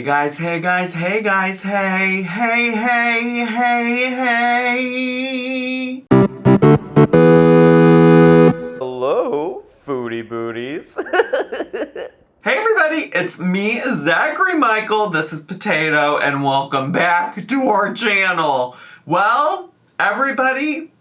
Hey guys, hey guys, hey guys, hey, hey, hey, hey, hey. Hello, Foodie Booties. Hey everybody, it's me, Zachary Michael. This is Potato, and welcome back to our channel. Well, everybody,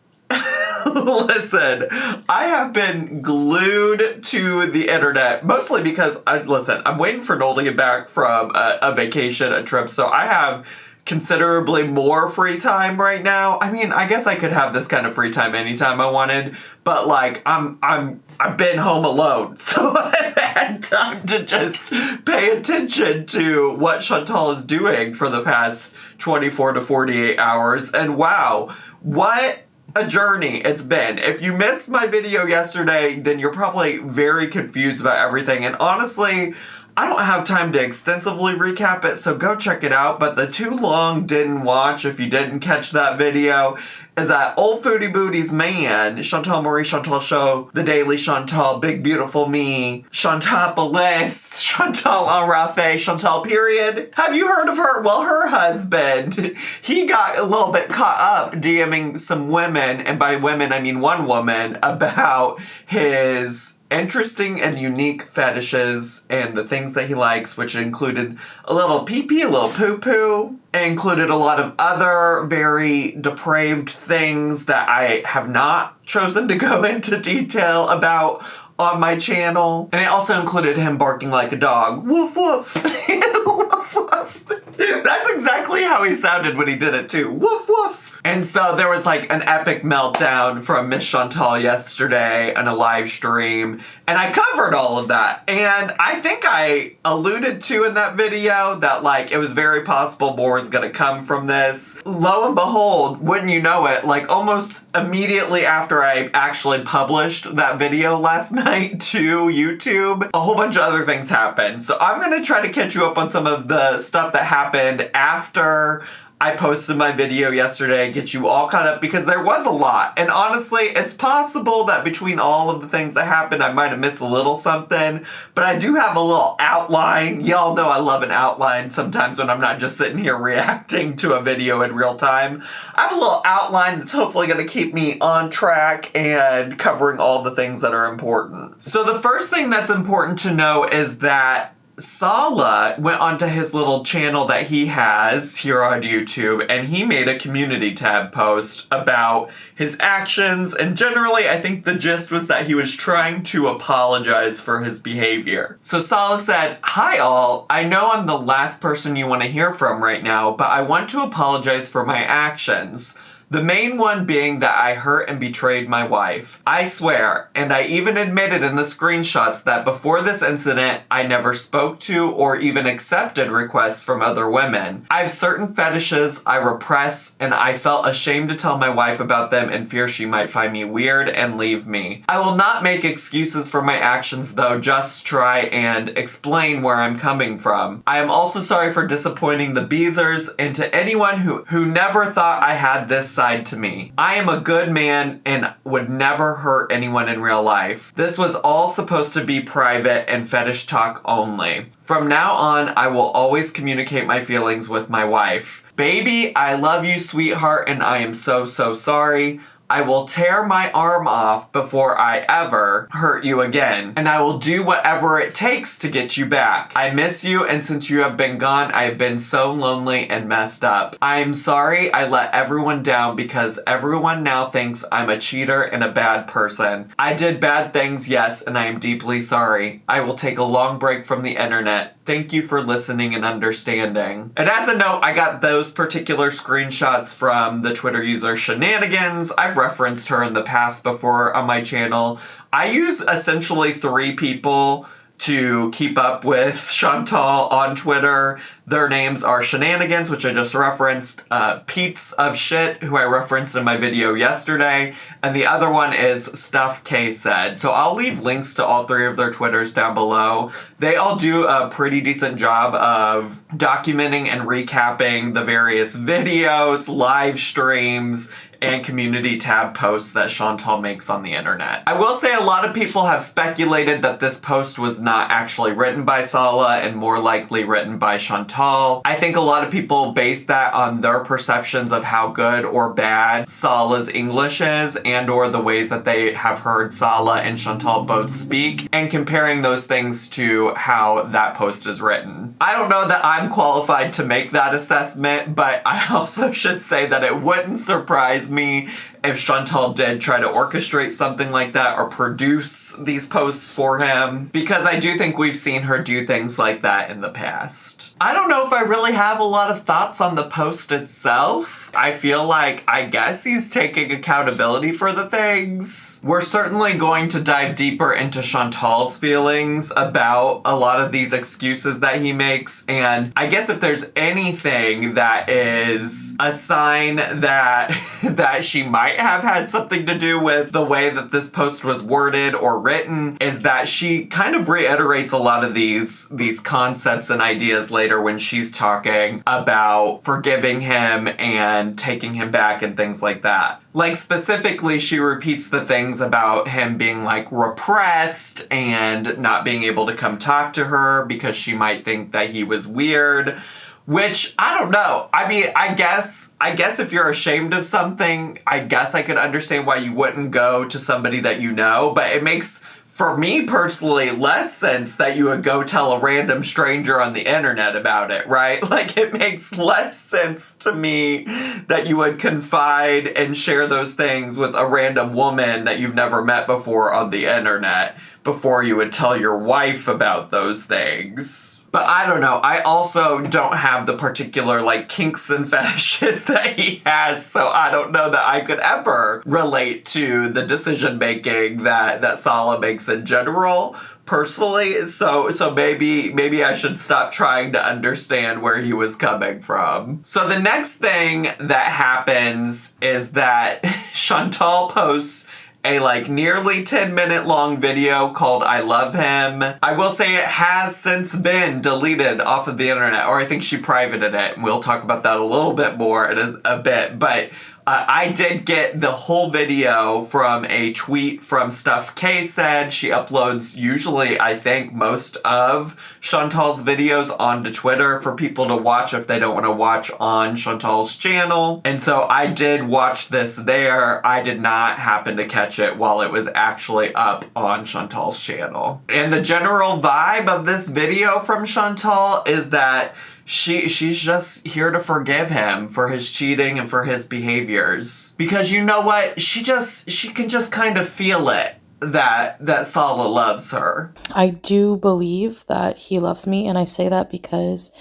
listen, I have been glued to the internet, mostly because, I'm waiting for Noel to get back from a vacation, a trip, so I have considerably more free time right now. I mean, I guess I could have this kind of free time anytime I wanted, but like, I've been home alone, so I've had time to just pay attention to what Chantal is doing for the past 24 to 48 hours, and wow, what a journey it's been. If you missed my video yesterday, then you're probably very confused about everything, and honestly, I don't have time to extensively recap it, so go check it out, but the too long didn't watch, if you didn't catch that video, is that old Foodie Booties man, Chantal Marie Chantal Show, The Daily Chantal, Big Beautiful Me, Chantapolis, Chantal Arafe, Chantal period. Have you heard of her? Well, her husband, he got a little bit caught up DMing some women, and by women I mean one woman, about his interesting and unique fetishes and the things that he likes, which included a little pee-pee, a little poo-poo. It included a lot of other very depraved things that I have not chosen to go into detail about on my channel. And it also included him barking like a dog. Woof woof. Woof woof. That's exactly how he sounded when he did it too. Woof woof. And so there was like an epic meltdown from Miss Chantal yesterday on a live stream, and I covered all of that. And I think I alluded to in that video that like it was very possible more was gonna come from this. Lo and behold, wouldn't you know it, like almost immediately after I actually published that video last night to YouTube, a whole bunch of other things happened. So I'm gonna try to catch you up on some of the stuff that happened after I posted my video yesterday, get you all caught up, because there was a lot. And honestly, it's possible that between all of the things that happened, I might have missed a little something, but I do have a little outline. Y'all know I love an outline sometimes when I'm not just sitting here reacting to a video in real time. I have a little outline that's hopefully gonna keep me on track and covering all the things that are important. So the first thing that's important to know is that Salah went onto his little channel that he has here on YouTube, and he made a community tab post about his actions, and generally I think the gist was that he was trying to apologize for his behavior. So Salah said, "Hi all, I know I'm the last person you want to hear from right now, but I want to apologize for my actions. The main one being that I hurt and betrayed my wife. I swear, and I even admitted in the screenshots that before this incident, I never spoke to or even accepted requests from other women. I have certain fetishes I repress, and I felt ashamed to tell my wife about them in fear she might find me weird and leave me. I will not make excuses for my actions though, just try and explain where I'm coming from. I am also sorry for disappointing the Beezers and to anyone who never thought I had this side to me. I am a good man and would never hurt anyone in real life. This was all supposed to be private and fetish talk only. From now on, I will always communicate my feelings with my wife. Baby, I love you, sweetheart, and I am so sorry. I will tear my arm off before I ever hurt you again, and I will do whatever it takes to get you back. I miss you, and since you have been gone, I have been so lonely and messed up. I am sorry I let everyone down because everyone now thinks I'm a cheater and a bad person. I did bad things, yes, and I am deeply sorry. I will take a long break from the internet. Thank you for listening and understanding." And as a note, I got those particular screenshots from the Twitter user Shenanigans. I've referenced her in the past before on my channel. I use essentially 3 people to keep up with Chantal on Twitter. Their names are Shenanigans, which I just referenced, Pete's of Shit, who I referenced in my video yesterday, and the other one is Stuff K Said. So I'll leave links to all 3 of their Twitters down below. They all do a pretty decent job of documenting and recapping the various videos, live streams, and community tab posts that Chantal makes on the internet. I will say a lot of people have speculated that this post was not actually written by Salah and more likely written by Chantal. I think a lot of people base that on their perceptions of how good or bad Salah's English is and or the ways that they have heard Salah and Chantal both speak, and comparing those things to how that post is written. I don't know that I'm qualified to make that assessment, but I also should say that it wouldn't surprise me if Chantal did try to orchestrate something like that or produce these posts for him, because I do think we've seen her do things like that in the past. I don't know if I really have a lot of thoughts on the post itself. I feel like, I guess he's taking accountability for the things. We're certainly going to dive deeper into Chantal's feelings about a lot of these excuses that he makes, and I guess if there's anything that is a sign that that she might have had something to do with the way that this post was worded or written, is that she kind of reiterates a lot of these concepts and ideas later when she's talking about forgiving him and taking him back and things like that. Like, specifically, she repeats the things about him being, like, repressed and not being able to come talk to her because she might think that he was weird. Which, I don't know. I mean, I guess if you're ashamed of something, I guess I could understand why you wouldn't go to somebody that you know, but it makes, for me personally, less sense that you would go tell a random stranger on the internet about it, right? Like, it makes less sense to me that you would confide and share those things with a random woman that you've never met before on the internet before you would tell your wife about those things. But I don't know. I also don't have the particular, like, kinks and fetishes that he has, so I don't know that I could ever relate to the decision-making that Salah makes in general, personally. So maybe I should stop trying to understand where he was coming from. So the next thing that happens is that Chantal posts a nearly 10-minute long video called I Love Him. I will say it has since been deleted off of the internet, or I think she privated it, and we'll talk about that a little bit more in a bit, but I did get the whole video from a tweet from Stuff K Said. She uploads usually, I think, most of Chantal's videos onto Twitter for people to watch if they don't want to watch on Chantal's channel. And so I did watch this there. I did not happen to catch it while it was actually up on Chantal's channel. And the general vibe of this video from Chantal is that she's just here to forgive him for his cheating and for his behaviors. Because you know what? She can just kind of feel it that Salah loves her. I do believe that he loves me, and I say that because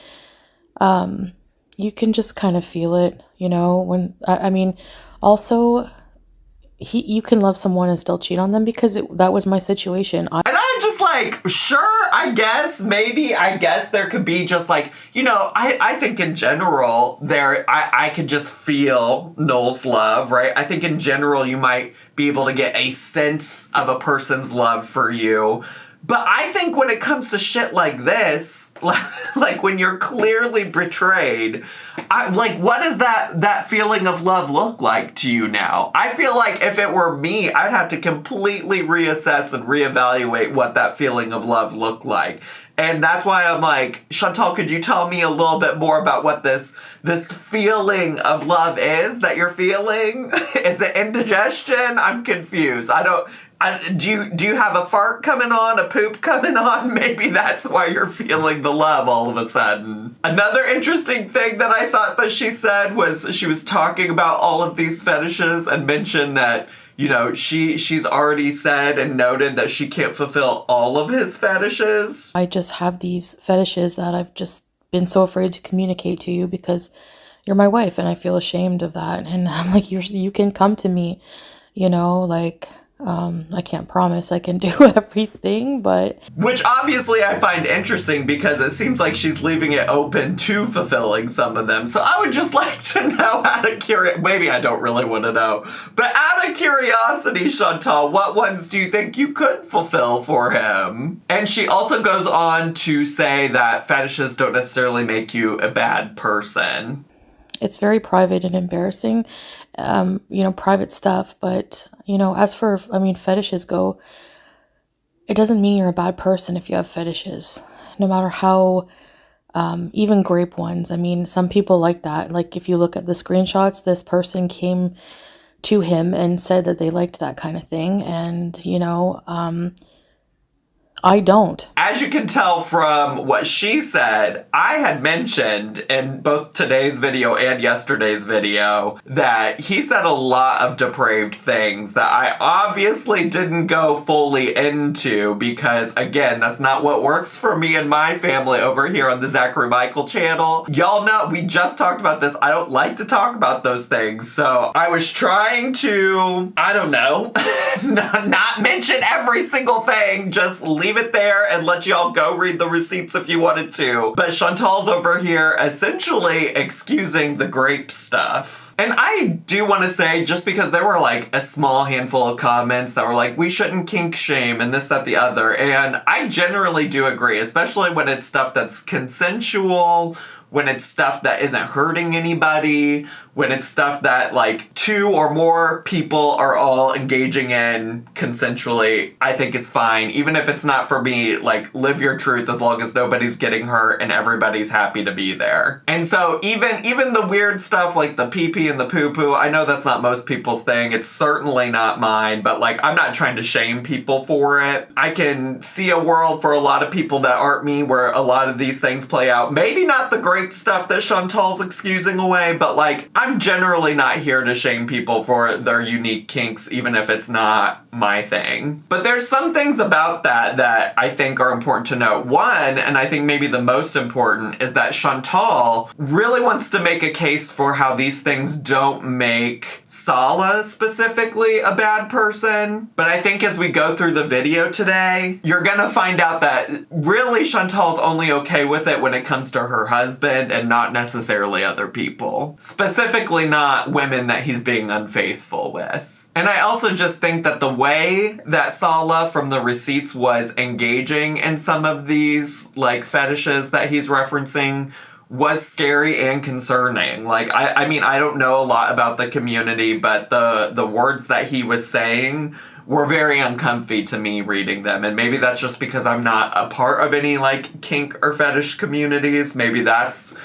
you can just kind of feel it, you know, when I mean, also you can love someone and still cheat on them, because that was my situation. And I'm just like, sure, I guess there could be just like, you know, I think in general I could just feel Noel's love, right? I think in general you might be able to get a sense of a person's love for you. But I think when it comes to shit like this, like when you're clearly betrayed, what does that feeling of love look like to you now? I feel like if it were me, I'd have to completely reassess and reevaluate what that feeling of love looked like. And that's why I'm like, Chantal, could you tell me a little bit more about what this feeling of love is that you're feeling? Is it indigestion? I'm confused. Do you have a fart coming on, a poop coming on? Maybe that's why you're feeling the love all of a sudden. Another interesting thing that I thought that she said was she was talking about all of these fetishes and mentioned that, you know, she's already said and noted that she can't fulfill all of his fetishes. I just have these fetishes that I've just been so afraid to communicate to you because you're my wife, and I feel ashamed of that. And I'm like, you can come to me, you know, like, I can't promise I can do everything, but... Which obviously I find interesting because it seems like she's leaving it open to fulfilling some of them. So I would just like to know, out of curiosity, maybe I don't really want to know, but out of curiosity, Chantal, what ones do you think you could fulfill for him? And she also goes on to say that fetishes don't necessarily make you a bad person. it's very private and embarrassing, private stuff. But, as for, fetishes go, it doesn't mean you're a bad person if you have fetishes, no matter how, even grape ones. I mean, some people like that. Like, if you look at the screenshots, this person came to him and said that they liked that kind of thing. And, I don't. As you can tell from what she said, I had mentioned in both today's video and yesterday's video that he said a lot of depraved things that I obviously didn't go fully into because, again, that's not what works for me and my family over here on the Zachary Michael channel. Y'all know, we just talked about this. I don't like to talk about those things. So I was trying to, I don't know, not mention every single thing, just leave it there and let y'all go read the receipts if you wanted to. But Chantal's over here essentially excusing the grape stuff. And I do want to say, just because there were like a small handful of comments that were like, we shouldn't kink shame and this, that, the other. And I generally do agree, especially when it's stuff that's consensual, when it's stuff that isn't hurting anybody, when it's stuff that like 2 or more people are all engaging in consensually. I think it's fine. Even if it's not for me, like, live your truth as long as nobody's getting hurt and everybody's happy to be there. And so even the weird stuff like the pee-pee and the poo-poo, I know that's not most people's thing. It's certainly not mine, but like, I'm not trying to shame people for it. I can see a world for a lot of people that aren't me where a lot of these things play out. Maybe not the grape stuff that Chantal's excusing away, but like, I'm generally not here to shame people for their unique kinks, even if it's not my thing. But there's some things about that I think are important to note. One, and I think maybe the most important, is that Chantal really wants to make a case for how these things don't make Salah specifically a bad person. But I think as we go through the video today, you're gonna find out that really Chantal's only okay with it when it comes to her husband and not necessarily other people. Specifically not women that he's being unfaithful with. And I also just think that the way that Salah from the receipts was engaging in some of these like fetishes that he's referencing was scary and concerning. Like, I mean, I don't know a lot about the community, but the words that he was saying were very uncomfy to me reading them. And maybe that's just because I'm not a part of any like kink or fetish communities. Maybe that's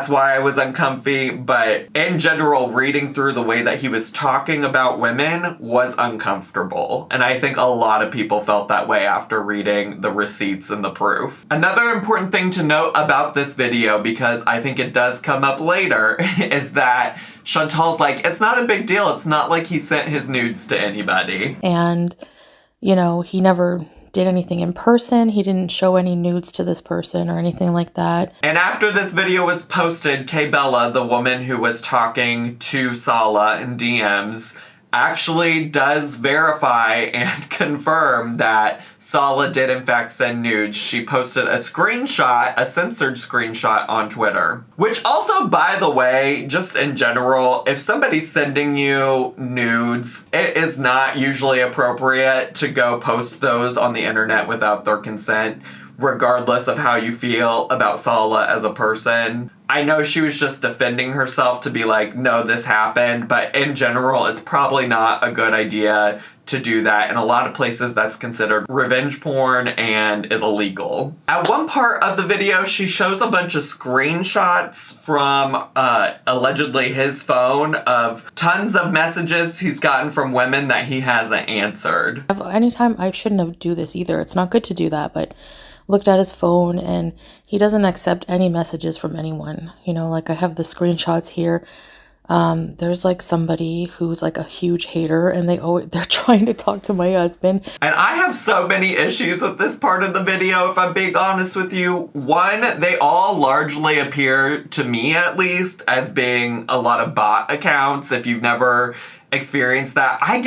why I was uncomfy, but in general, reading through the way that he was talking about women was uncomfortable. And I think a lot of people felt that way after reading the receipts and the proof. Another important thing to note about this video, because I think it does come up later, is that Chantal's like, it's not a big deal. It's not like he sent his nudes to anybody. And, he never did anything in person. He didn't show any nudes to this person or anything like that. And after this video was posted, Kay Bella, the woman who was talking to Salah in DMs, actually does verify and confirm that Salah did in fact send nudes. She posted a screenshot, a censored screenshot on Twitter. Which also, by the way, just in general, if somebody's sending you nudes, it is not usually appropriate to go post those on the internet without their consent, regardless of how you feel about Salah as a person. I know she was just defending herself to be like, no, this happened, but in general, it's probably not a good idea to do that. In a lot of places, that's considered revenge porn and is illegal. At one part of the video, she shows a bunch of screenshots from allegedly his phone of tons of messages he's gotten from women that he hasn't answered. Anytime, I shouldn't have do this either. It's not good to do that, but looked at his phone and he doesn't accept any messages from anyone. Like I have the screenshots here. There's like somebody who's like a huge hater and they're trying to talk to my husband. And I have so many issues with this part of the video, if I'm being honest with you. One, they all largely appear, to me at least, as being a lot of bot accounts. If you've never experienced that. I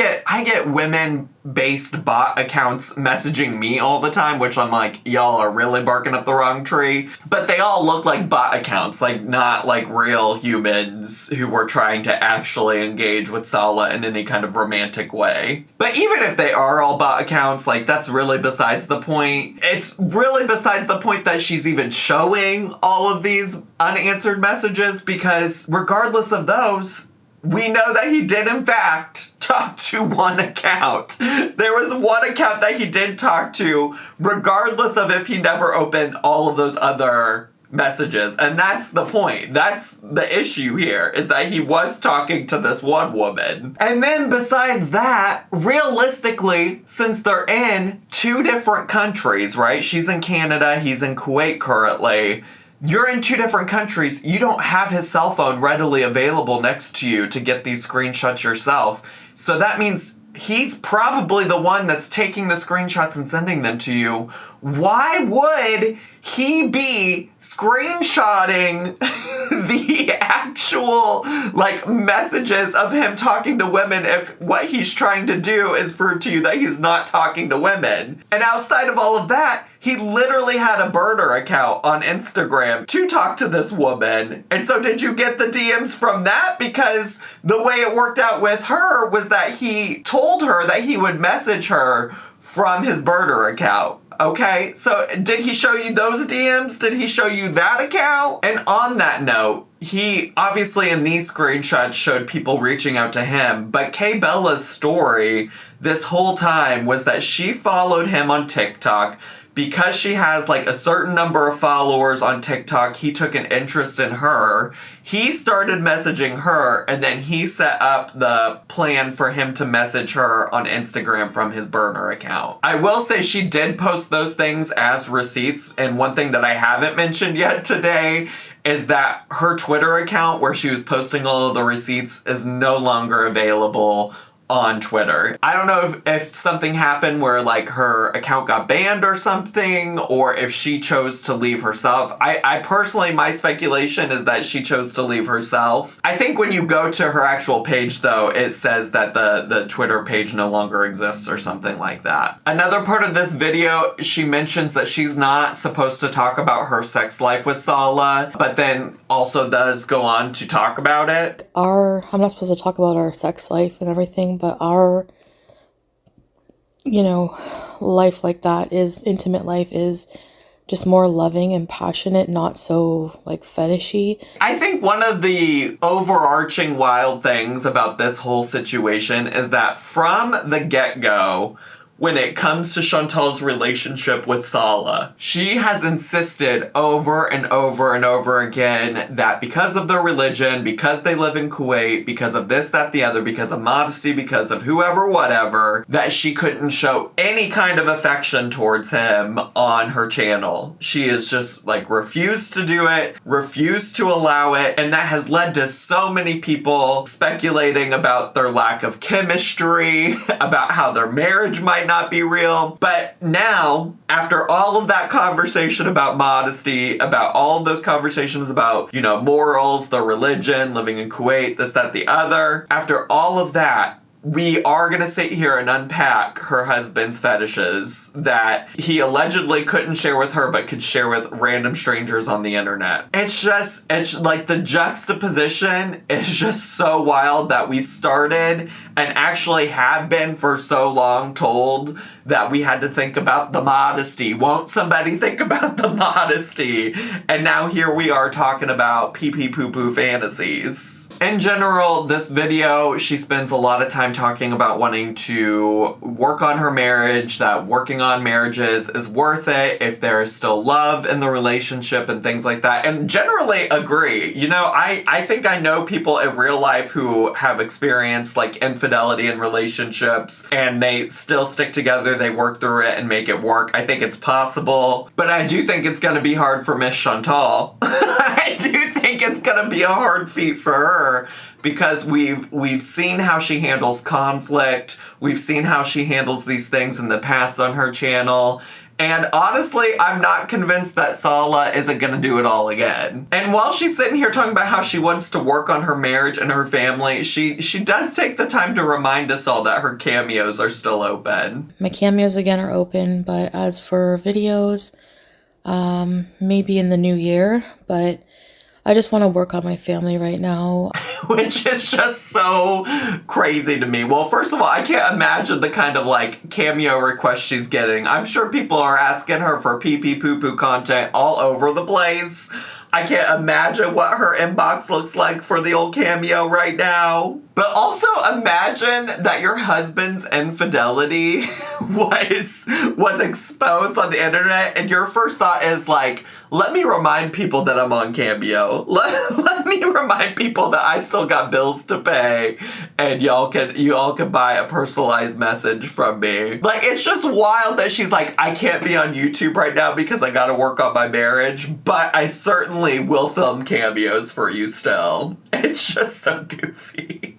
get women-based bot accounts messaging me all the time, which I'm like, y'all are really barking up the wrong tree. But they all look like bot accounts, like not like real humans who were trying to actually engage with Salah in any kind of romantic way. But even if they are all bot accounts, like that's really besides the point. It's really besides the point that she's even showing all of these unanswered messages, because regardless of those, we know that he did, in fact, talk to one account. There was one account that he did talk to, regardless of if he never opened all of those other messages. And that's the point. That's the issue here, is that he was talking to this one woman. And then besides that, realistically, since they're in two different countries, right? She's in Canada, he's in Kuwait currently. You're in two different countries. You don't have his cell phone readily available next to you to get these screenshots yourself. So that means he's probably the one that's taking the screenshots and sending them to you. Why would he be screenshotting the actual, like, messages of him talking to women if what he's trying to do is prove to you that he's not talking to women? And outside of all of that, he literally had a burner account on Instagram to talk to this woman. And so did you get the DMs from that? Because the way it worked out with her was that he told her that he would message her from his burner account. Okay, so did he show you those DMs? Did he show you that account? And on that note, he obviously in these screenshots showed people reaching out to him, but Kay Bella's story this whole time was that she followed him on TikTok. Because she has like a certain number of followers on TikTok, he took an interest in her. He started messaging her, and then he set up the plan for him to message her on Instagram from his burner account. I will say she did post those things as receipts, and one thing that I haven't mentioned yet today is that her Twitter account where she was posting all of the receipts is no longer available on Twitter. I don't know if something happened where like her account got banned or something, or if she chose to leave herself. I personally, my speculation is that she chose to leave herself. I think when you go to her actual page though, it says that the Twitter page no longer exists or something like that. Another part of this video, she mentions that she's not supposed to talk about her sex life with Salah, but then also does go on to talk about it. I'm not supposed to talk about our sex life and everything, but our, life like that is, intimate life is just more loving and passionate, not so like fetishy. I think one of the overarching wild things about this whole situation is that from the get-go, when it comes to Chantal's relationship with Salah, she has insisted over and over and over again that because of their religion, because they live in Kuwait, because of this, that, the other, because of modesty, because of whoever, whatever, that she couldn't show any kind of affection towards him on her channel. She has just like refused to do it, refused to allow it, and that has led to so many people speculating about their lack of chemistry, about how their marriage might not be real. But now, after all of that conversation about modesty, about all of those conversations about, morals, the religion, living in Kuwait, this, that, the other, after all of that, we are going to sit here and unpack her husband's fetishes that he allegedly couldn't share with her but could share with random strangers on the internet. It's like the juxtaposition is just so wild that we started and actually have been for so long told that we had to think about the modesty. Won't somebody think about the modesty? And now here we are talking about pee-pee poo-poo fantasies. In general, this video, she spends a lot of time talking about wanting to work on her marriage, that working on marriages is worth it if there is still love in the relationship and things like that. And generally agree. I think I know people in real life who have experienced like infidelity in relationships and they still stick together, they work through it and make it work. I think it's possible, but I do think it's going to be hard for Miss Chantal. I do think it's going to be a hard feat for her because we've seen how she handles conflict. We've seen how she handles these things in the past on her channel. And honestly, I'm not convinced that Salah isn't gonna do it all again. And while she's sitting here talking about how she wants to work on her marriage and her family, she does take the time to remind us all that her cameos are still open. My cameos again are open, but as for videos, maybe in the new year, but I just want to work on my family right now. Which is just so crazy to me. Well, first of all, I can't imagine the kind of like cameo requests she's getting. I'm sure people are asking her for pee-pee poo-poo content all over the place. I can't imagine what her inbox looks like for the old cameo right now. But also imagine that your husband's infidelity was exposed on the internet and your first thought is like, let me remind people that I'm on Cameo. Let me remind people that I still got bills to pay and you all can buy a personalized message from me. Like, it's just wild that she's like, I can't be on YouTube right now because I gotta work on my marriage, but I certainly will film cameos for you still. It's just so goofy.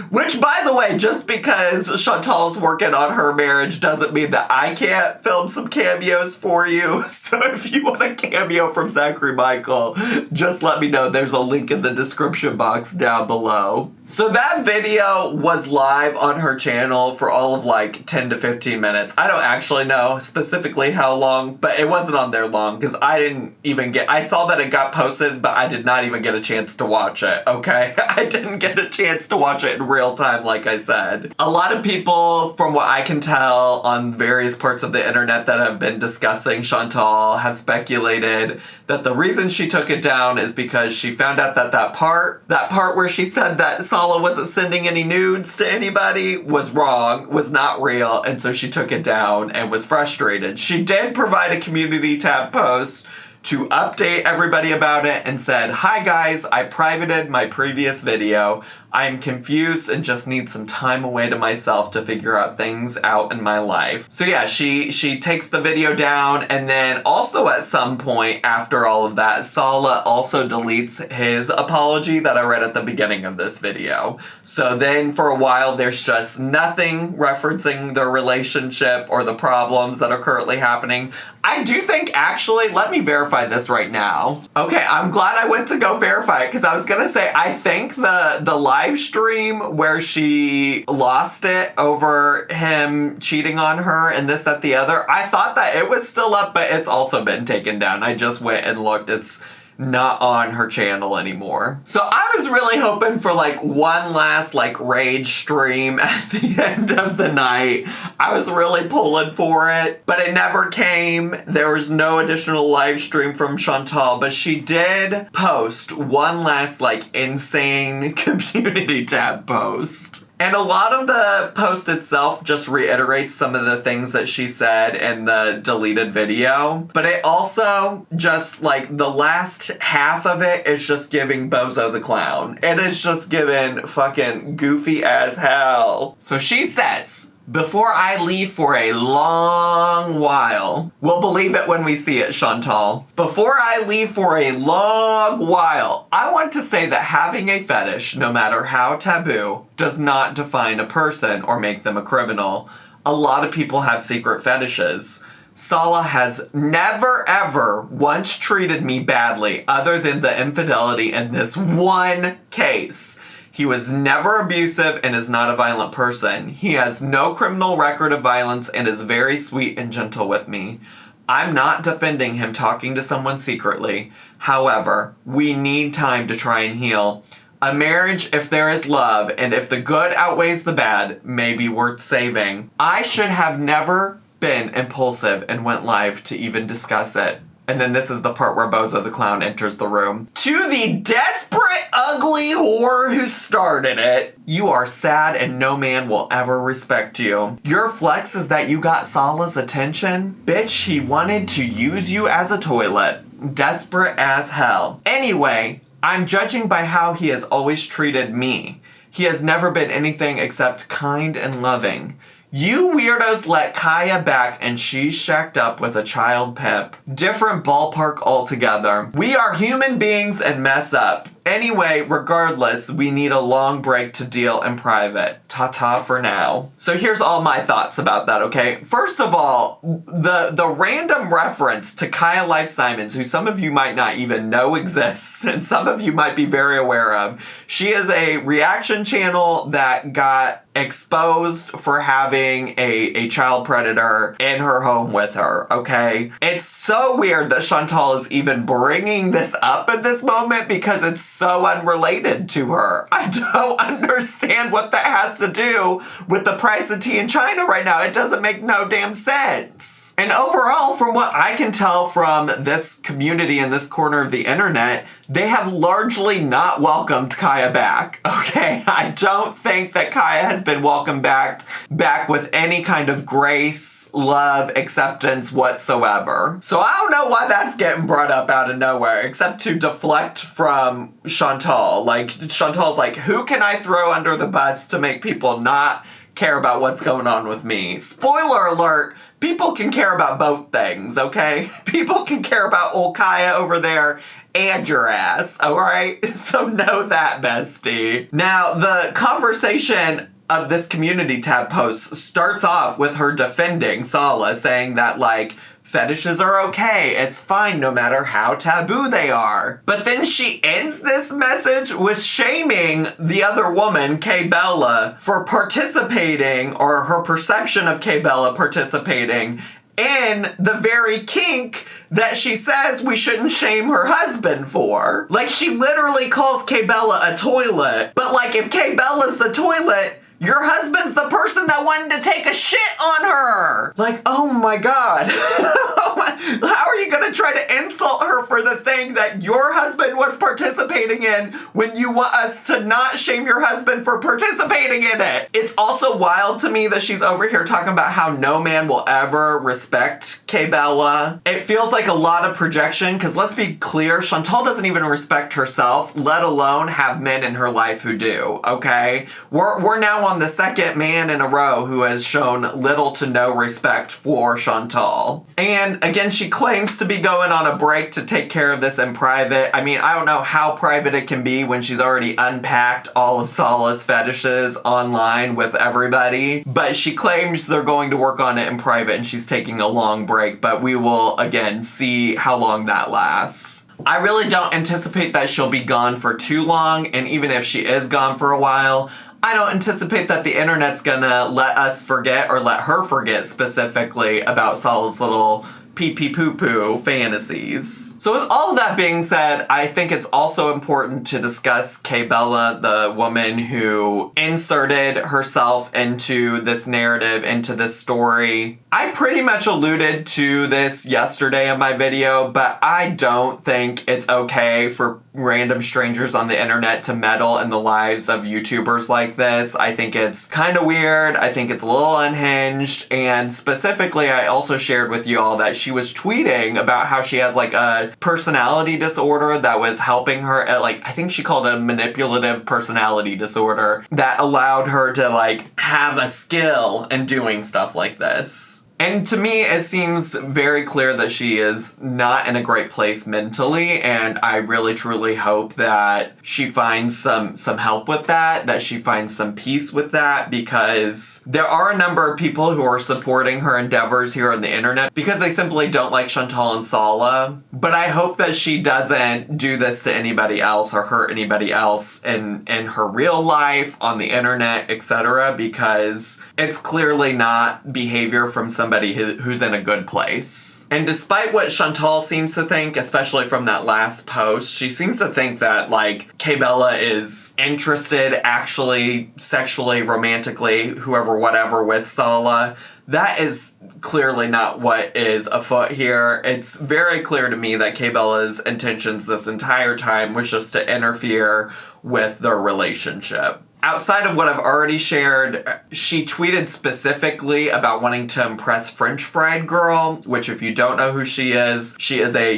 Which, by the way, just because Chantal's working on her marriage doesn't mean that I can't film some cameos for you. So if you want a cameo from Zachary Michael, just let me know. There's a link in the description box down below. So that video was live on her channel for all of like 10 to 15 minutes. I don't actually know specifically how long, but it wasn't on there long because I saw that it got posted, but I did not even get a chance to watch it, okay? I didn't get a chance to watch it in real time, like I said. A lot of people, from what I can tell on various parts of the internet that have been discussing Chantal, have speculated that the reason she took it down is because she found out that that part where she said that Salah wasn't sending any nudes to anybody was wrong, was not real, and so she took it down and was frustrated. She did provide a community tab post to update everybody about it and said, "Hi guys, I privated my previous video. I'm confused and just need some time away to myself to figure out things out in my life." So yeah, she takes the video down, and then also at some point after all of that, Salah also deletes his apology that I read at the beginning of this video. So then for a while there's just nothing referencing their relationship or the problems that are currently happening. I do think, actually, let me verify this right now. Okay, I'm glad I went to go verify it because I was gonna say, I think the live stream where she lost it over him cheating on her and this, that, the other, I thought that it was still up, but it's also been taken down. I just went and looked. It's not on her channel anymore. So I was really hoping for like one last like rage stream at the end of the night. I was really pulling for it, but it never came. There was no additional live stream from Chantal, but she did post one last like insane community tab post. And a lot of the post itself just reiterates some of the things that she said in the deleted video. But it also just, like, the last half of it is just giving Bozo the Clown. And it's just giving fucking goofy as hell. So she says, "Before I leave for a long while," we'll believe it when we see it, Chantal. "Before I leave for a long while, I want to say that having a fetish, no matter how taboo, does not define a person or make them a criminal. A lot of people have secret fetishes. Salah has never ever once treated me badly other than the infidelity in this one case. He was never abusive and is not a violent person. He has no criminal record of violence and is very sweet and gentle with me. I'm not defending him talking to someone secretly. However, we need time to try and heal. A marriage, if there is love, and if the good outweighs the bad, may be worth saving. I should have never been impulsive and went live to even discuss it." And then this is the part where Bozo the Clown enters the room. "To the desperate, ugly whore who started it, you are sad and no man will ever respect you. Your flex is that you got Salah's attention? Bitch, he wanted to use you as a toilet. Desperate as hell. Anyway, I'm judging by how he has always treated me. He has never been anything except kind and loving. You weirdos let Kaya back and she's shacked up with a child pimp. Different ballpark altogether. We are human beings and mess up. Anyway, regardless, we need a long break to deal in private. Ta-ta for now. So here's all my thoughts about that, okay? First of all, the random reference to Kaya Life Simons, who some of you might not even know exists, and some of you might be very aware of. She is a reaction channel that got exposed for having a child predator in her home with her, okay? It's so weird that Chantal is even bringing this up at this moment because it's so unrelated to her. I don't understand what that has to do with the price of tea in China right now. It doesn't make no damn sense. And overall, from what I can tell from this community in this corner of the internet, they have largely not welcomed Kaya back, okay? I don't think that Kaya has been welcomed back with any kind of grace, love, acceptance whatsoever. So I don't know why that's getting brought up out of nowhere, except to deflect from Chantal. Like, Chantal's like, who can I throw under the bus to make people not care about what's going on with me? Spoiler alert, people can care about both things, okay? People can care about old Kaya over there and your ass, alright? So know that, bestie. Now, the conversation of this community tab post starts off with her defending Salah, saying that, like, fetishes are okay, it's fine no matter how taboo they are. But then she ends this message with shaming the other woman, Kay Bella, for participating, or her perception of Kay Bella participating in the very kink that she says we shouldn't shame her husband for. Like, she literally calls Kay Bella a toilet. But like, if Kay Bella's the toilet, your husband's the person that wanted to take a shit on her. Like, oh my God. How are you gonna try to insult her for the thing that your husband was participating in when you want us to not shame your husband for participating in it? It's also wild to me that she's over here talking about how no man will ever respect Kay Bella. It feels like a lot of projection, because let's be clear, Chantal doesn't even respect herself, let alone have men in her life who do, okay? We're now on the second man in a row who has shown little to no respect for Chantal. And again, she claims to be going on a break to take care of this in private. I mean, I don't know how private it can be when she's already unpacked all of Salah's fetishes online with everybody. But she claims they're going to work on it in private and she's taking a long break. But we will, again, see how long that lasts. I really don't anticipate that she'll be gone for too long. And even if she is gone for a while, I don't anticipate that the internet's gonna let us forget, or let her forget specifically, about Salah's little pee-pee-poo-poo fantasies. So with all of that being said, I think it's also important to discuss Kay Bella, the woman who inserted herself into this narrative, into this story. I pretty much alluded to this yesterday in my video, but I don't think it's okay for random strangers on the internet to meddle in the lives of YouTubers like this. I think it's kind of weird. I think it's a little unhinged. And specifically, I also shared with you all that she was tweeting about how she has like a personality disorder that was helping her at, like, I think she called it a manipulative personality disorder that allowed her to like have a skill in doing stuff like this. And to me, it seems very clear that she is not in a great place mentally, and I really truly hope that she finds some help with that she finds some peace with that, because there are a number of people who are supporting her endeavors here on the internet because they simply don't like Chantal and Salah. But I hope that she doesn't do this to anybody else or hurt anybody else in her real life, on the internet, etc., because it's clearly not behavior from somebody who's in a good place. And despite what Chantal seems to think, especially from that last post, she seems to think that, like, Kay Bella is interested actually sexually, romantically, whoever, whatever, with Salah. That is clearly not what is afoot here. It's very clear to me that Kay Bella's intentions this entire time was just to interfere with their relationship. Outside of what I've already shared, she tweeted specifically about wanting to impress French Fried Girl, which, if you don't know who she is a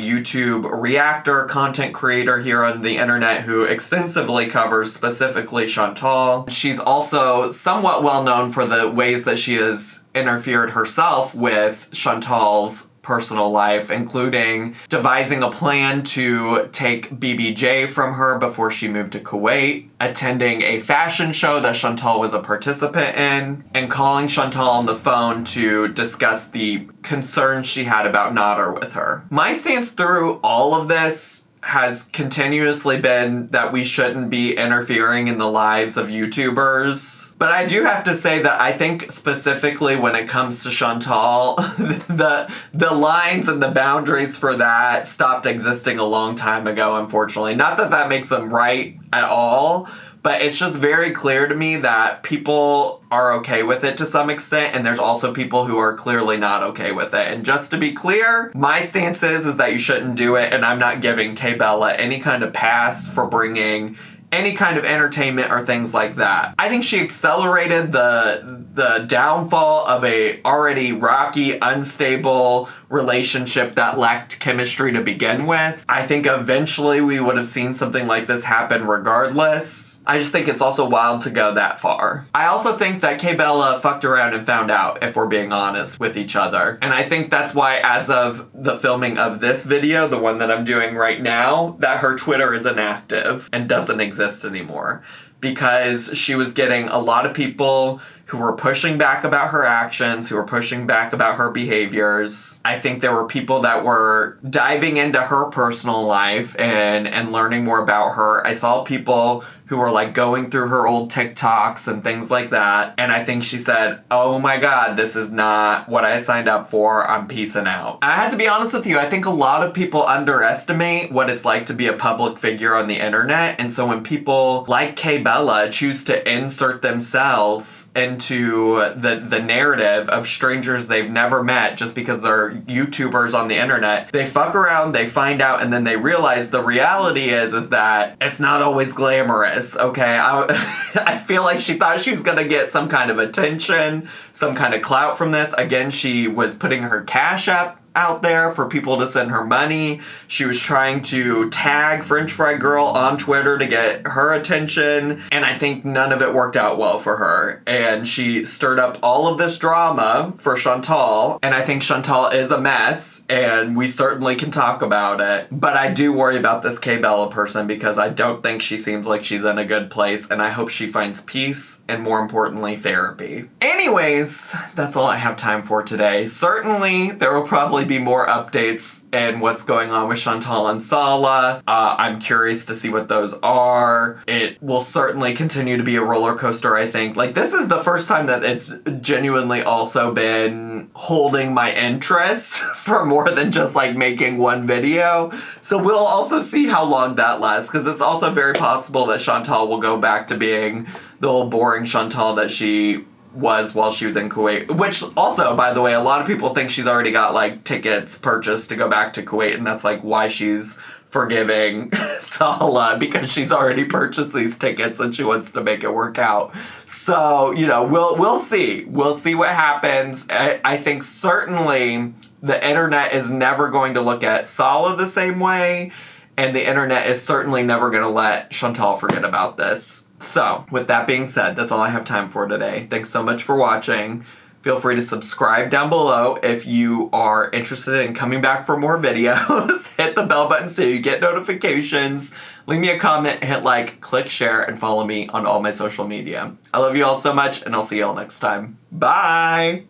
YouTube reactor, content creator here on the internet who extensively covers specifically Chantal. She's also somewhat well known for the ways that she has interfered herself with Chantal's personal life, including devising a plan to take BBJ from her before she moved to Kuwait, attending a fashion show that Chantal was a participant in, and calling Chantal on the phone to discuss the concerns she had about Nader with her. My stance through all of this has continuously been that we shouldn't be interfering in the lives of YouTubers. But I do have to say that I think specifically when it comes to Chantal, the lines and the boundaries for that stopped existing a long time ago, unfortunately. Not that that makes them right at all, but it's just very clear to me that people are okay with it to some extent, and there's also people who are clearly not okay with it. And just to be clear, my stance is that you shouldn't do it, and I'm not giving Kay Bella any kind of pass for bringing any kind of entertainment or things like that. I think she accelerated the downfall of a already rocky, unstable relationship that lacked chemistry to begin with. I think eventually we would have seen something like this happen regardless. I just think it's also wild to go that far. I also think that Kay Bella fucked around and found out, if we're being honest with each other. And I think that's why, as of the filming of this video, the one that I'm doing right now, that her Twitter is inactive and doesn't exist anymore. Because she was getting a lot of people who were pushing back about her actions, who were pushing back about her behaviors. I think there were people that were diving into her personal life and learning more about her. I saw people who were like going through her old TikToks and things like that. And I think she said, oh my God, this is not what I signed up for. I'm peacing out. And I had to be honest with you, I think a lot of people underestimate what it's like to be a public figure on the internet. And so when people like Kay Bella choose to insert themselves into the narrative of strangers they've never met just because they're YouTubers on the internet, they fuck around, they find out, and then they realize the reality is that it's not always glamorous, okay? I feel like she thought she was gonna get some kind of attention, some kind of clout from this. Again, she was putting her Cash App out there for people to send her money. She was trying to tag French Fry Girl on Twitter to get her attention, and I think none of it worked out well for her. And she stirred up all of this drama for Chantal, and I think Chantal is a mess, and we certainly can talk about it. But I do worry about this Kay Bella person because I don't think she seems like she's in a good place, and I hope she finds peace and, more importantly, therapy. Anyways, that's all I have time for today. Certainly, there will probably be more updates and what's going on with Chantal and Salah. I'm curious to see what those are. It will certainly continue to be a roller coaster, I think. Like, this is the first time that it's genuinely also been holding my interest for more than just like making one video. So we'll also see how long that lasts, because it's also very possible that Chantal will go back to being the old boring Chantal that she was while she was in Kuwait, which also, by the way, a lot of people think she's already got like tickets purchased to go back to Kuwait, and that's like why she's forgiving Salah, because she's already purchased these tickets and she wants to make it work out. So, you know, we'll see what happens. I think certainly the internet is never going to look at Salah the same way, and the internet is certainly never going to let Chantal forget about this. So, with that being said, that's all I have time for today. Thanks so much for watching. Feel free to subscribe down below if you are interested in coming back for more videos. Hit the bell button so you get notifications. Leave me a comment, hit like, click share, and follow me on all my social media. I love you all so much, and I'll see you all next time. Bye!